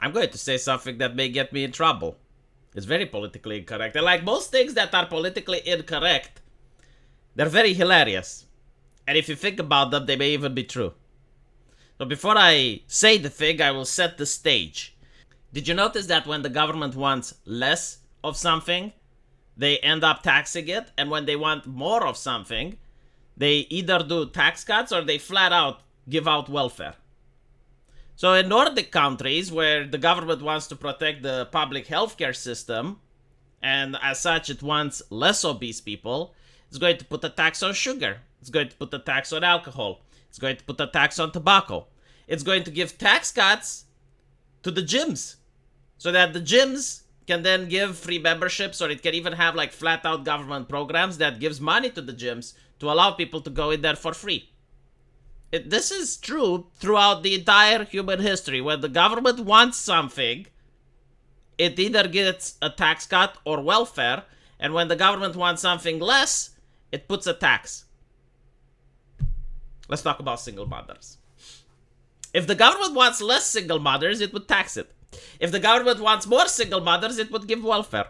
I'm going to say something that may get me in trouble. It's very politically incorrect. And like most things that are politically incorrect, they're very hilarious. And if you think about them, they may even be true. So before I say the thing, I will set the stage. Did you notice that when the government wants less of something, they end up taxing it? And when they want more of something, they either do tax cuts or they flat out give out welfare. So in Nordic countries where the government wants to protect the public healthcare system, and as such it wants less obese people, it's going to put a tax on sugar. It's going to put a tax on alcohol. It's going to put a tax on tobacco. It's going to give tax cuts to the gyms so that the gyms can then give free memberships, or it can even have like flat out government programs that gives money to the gyms to allow people to go in there for free. This is true throughout the entire human history. When the government wants something, it either gets a tax cut or welfare, and when the government wants something less, it puts a tax. Let's talk about single mothers. If the government wants less single mothers, it would tax it. If the government wants more single mothers, it would give welfare.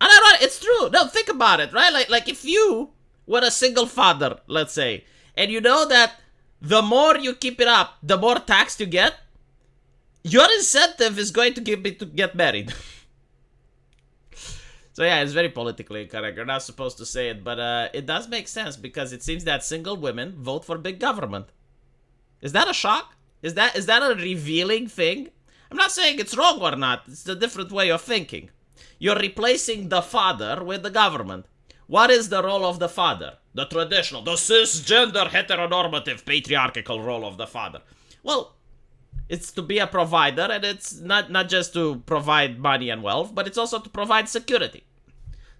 And it's true. No, think about it, right? Like if you were a single father, let's say, and you know that the more you keep it up, the more tax you get, your incentive is going to give me to get married. So yeah, it's very politically incorrect. You're not supposed to say it, but it does make sense because it seems that single women vote for big government. Is that a shock? Is that a revealing thing? I'm not saying it's wrong or not. It's a different way of thinking. You're replacing the father with the government. What is the role of the father? The traditional, the cisgender, heteronormative, patriarchal role of the father. Well, it's to be a provider, and it's not just to provide money and wealth, but it's also to provide security.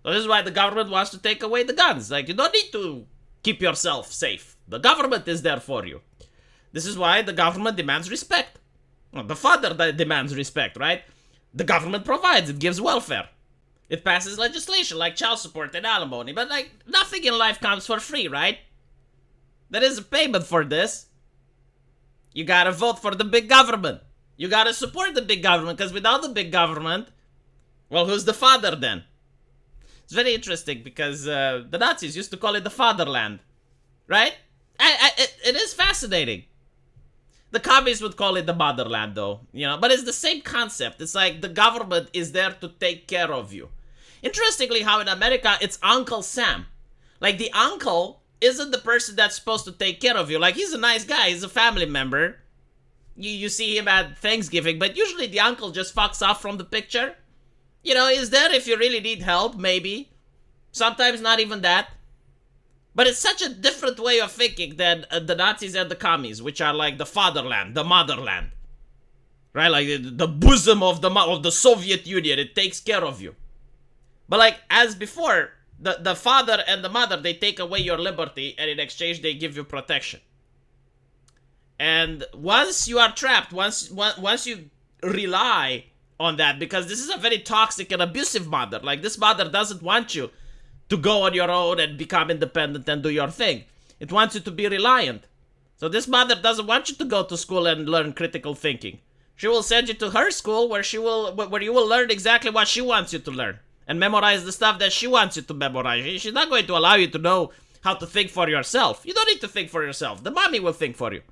So this is why the government wants to take away the guns. Like, you don't need to keep yourself safe. The government is there for you. This is why the government demands respect. Well, the father demands respect, right? The government provides, it gives welfare. It passes legislation like child support and alimony, but like nothing in life comes for free, right? There is a payment for this. You gotta vote for the big government. You gotta support the big government, because without the big government, well, who's the father then? It's very interesting because the Nazis used to call it the fatherland, right? It is fascinating. The communists would call it the motherland, though, you know, but it's the same concept. It's like the government is there to take care of you. Interestingly, how in America, it's Uncle Sam. Like, the uncle isn't the person that's supposed to take care of you. Like, he's a nice guy. He's a family member. You see him at Thanksgiving, but usually the uncle just fucks off from the picture. You know, he's there if you really need help, maybe. Sometimes not even that. But it's such a different way of thinking than the Nazis and the commies, which are like the fatherland, the motherland. Right? Like the bosom of the Soviet Union. It takes care of you. But like, as before, the father and the mother, they take away your liberty, and in exchange they give you protection. And once you are trapped, once you rely on that, because this is a very toxic and abusive mother. Like, this mother doesn't want you to go on your own and become independent and do your thing. It wants you to be reliant. So this mother doesn't want you to go to school and learn critical thinking. She will send you to her school where you will learn exactly what she wants you to learn and memorize the stuff that she wants you to memorize. She's not going to allow you to know how to think for yourself. You don't need to think for yourself. The mommy will think for you.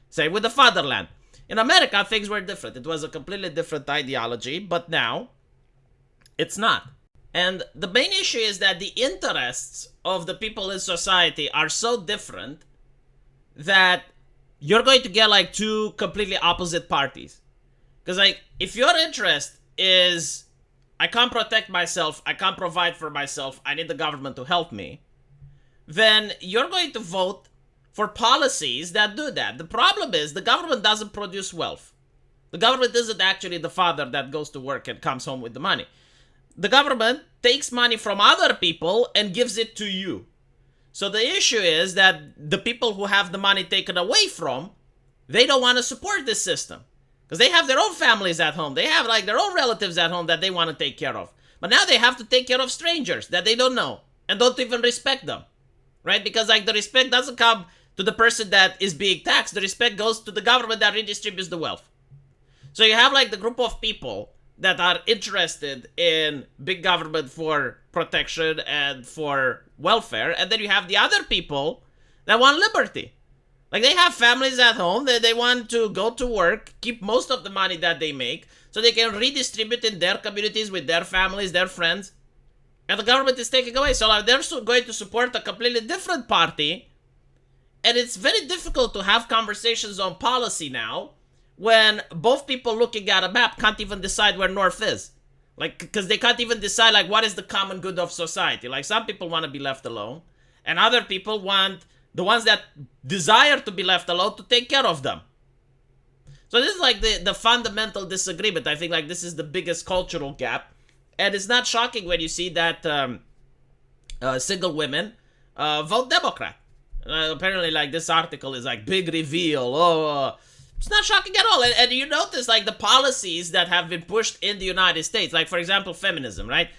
Same with the fatherland. In America, things were different. It was a completely different ideology, but now it's not. And the main issue is that the interests of the people in society are so different that you're going to get like two completely opposite parties. Because like, if your interest is, I can't protect myself, I can't provide for myself, I need the government to help me, then you're going to vote for policies that do that. The problem is the government doesn't produce wealth. The government isn't actually the father that goes to work and comes home with the money. The government takes money from other people and gives it to you. So the issue is that the people who have the money taken away from, they don't want to support this system. Because they have their own families at home. They have like their own relatives at home that they want to take care of. But now they have to take care of strangers that they don't know and don't even respect them. Right? Because like the respect doesn't come to the person that is being taxed. The respect goes to the government that redistributes the wealth. So you have like the group of people that are interested in big government for protection and for welfare, and then you have the other people that want liberty. Like they have families at home, they want to go to work, keep most of the money that they make, so they can redistribute in their communities with their families, their friends, and the government is taking away. So they're going to support a completely different party, and it's very difficult to have conversations on policy now when both people looking at a map can't even decide where north is. Like, because they can't even decide, like, what is the common good of society. Like, some people want to be left alone, and other people want the ones that desire to be left alone to take care of them. So this is like the fundamental disagreement. I think like this is the biggest cultural gap. And it's not shocking when you see that single women vote Democrat. Apparently like this article is like big reveal. It's not shocking at all. And you notice like the policies that have been pushed in the United States. Like for example, feminism, right?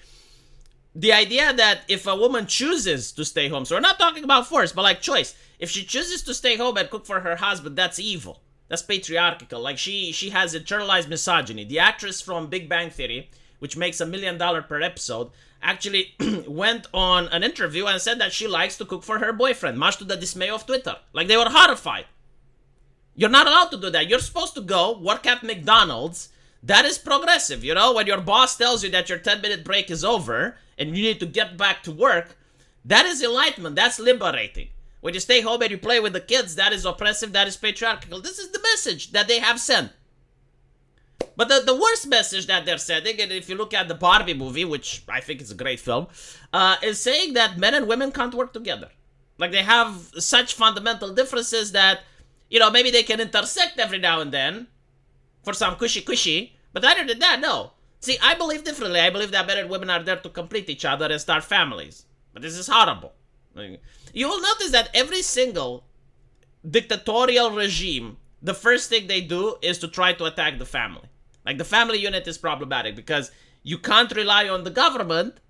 The idea that if a woman chooses to stay home, so we're not talking about force, but like choice. If she chooses to stay home and cook for her husband, that's evil. That's patriarchal. Like she has internalized misogyny. The actress from Big Bang Theory, which makes $1 million per episode, actually went on an interview and said that she likes to cook for her boyfriend, much to the dismay of Twitter. Like they were horrified. You're not allowed to do that. You're supposed to go work at McDonald's. That is progressive, you know? When your boss tells you that your 10-minute break is over and you need to get back to work, that is enlightenment. That's liberating. When you stay home and you play with the kids, that is oppressive, that is patriarchal. This is the message that they have sent. But the worst message that they're sending, and if you look at the Barbie movie, which I think is a great film, is saying that men and women can't work together. Like they have such fundamental differences that, you know, maybe they can intersect every now and then for some cushy, but other than that, no. See, I believe differently. I believe that men and women are there to complete each other and start families. But this is horrible. You will notice that every single dictatorial regime, the first thing they do is to try to attack the family. Like the family unit is problematic because you can't rely on the government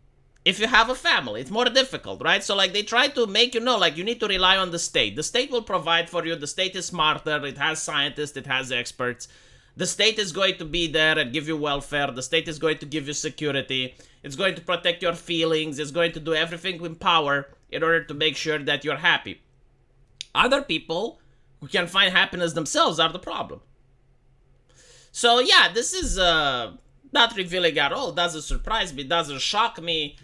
if you have a family. It's more difficult, right? So like they try to make you know, like you need to rely on the state. The state will provide for you. The state is smarter. It has scientists. It has experts. The state is going to be there and give you welfare. The state is going to give you security. It's going to protect your feelings. It's going to do everything in power in order to make sure that you're happy. Other people who can find happiness themselves are the problem. So yeah, this is not revealing at all. It doesn't surprise me. It doesn't shock me.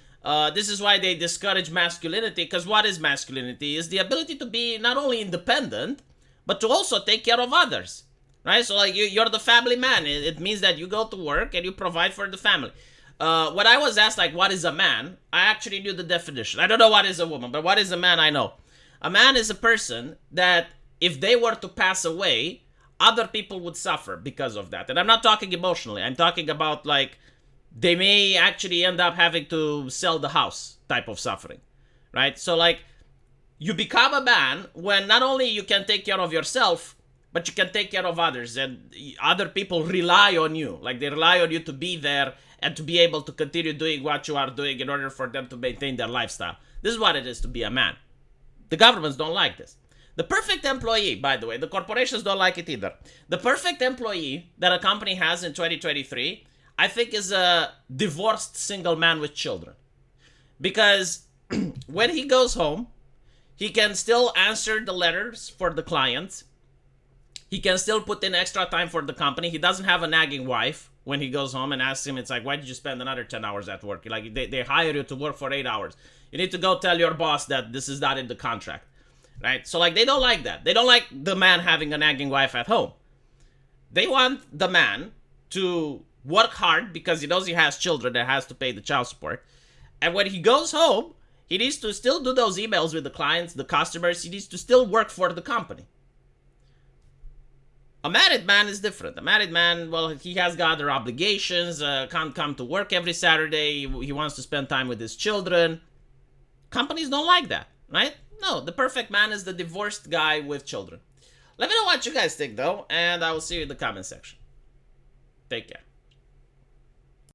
This is why they discourage masculinity, because what is masculinity? Is the ability to be not only independent, but to also take care of others. Right? So like you're the family man. It means that you go to work and you provide for the family. When I was asked like what is a man, I actually knew the definition. I don't know what is a woman, but what is a man I know. A man is a person that if they were to pass away, other people would suffer because of that. And I'm not talking emotionally. I'm talking about like they may actually end up having to sell the house type of suffering. Right? So like you become a man when not only you can take care of yourself, but you can take care of others, and other people rely on you. Like they rely on you to be there and to be able to continue doing what you are doing in order for them to maintain their lifestyle. This is what it is to be a man. The governments don't like this. The perfect employee, by the way, the corporations don't like it either. The perfect employee that a company has in 2023, I think is a divorced single man with children. Because when he goes home, he can still answer the letters for the clients. He can still put in extra time for the company. He doesn't have a nagging wife when he goes home and asks him, it's like, why did you spend another 10 hours at work? Like, they hire you to work for 8 hours. You need to go tell your boss that this is not in the contract, right? So, like, they don't like that. They don't like the man having a nagging wife at home. They want the man to work hard because he knows he has children and has to pay the child support. And when he goes home, he needs to still do those emails with the clients, the customers. He needs to still work for the company. A married man is different. A married man, well, he has got other obligations, can't come to work every Saturday. He wants to spend time with his children. Companies don't like that, right? No, the perfect man is the divorced guy with children. Let me know what you guys think, though, and I will see you in the comment section. Take care.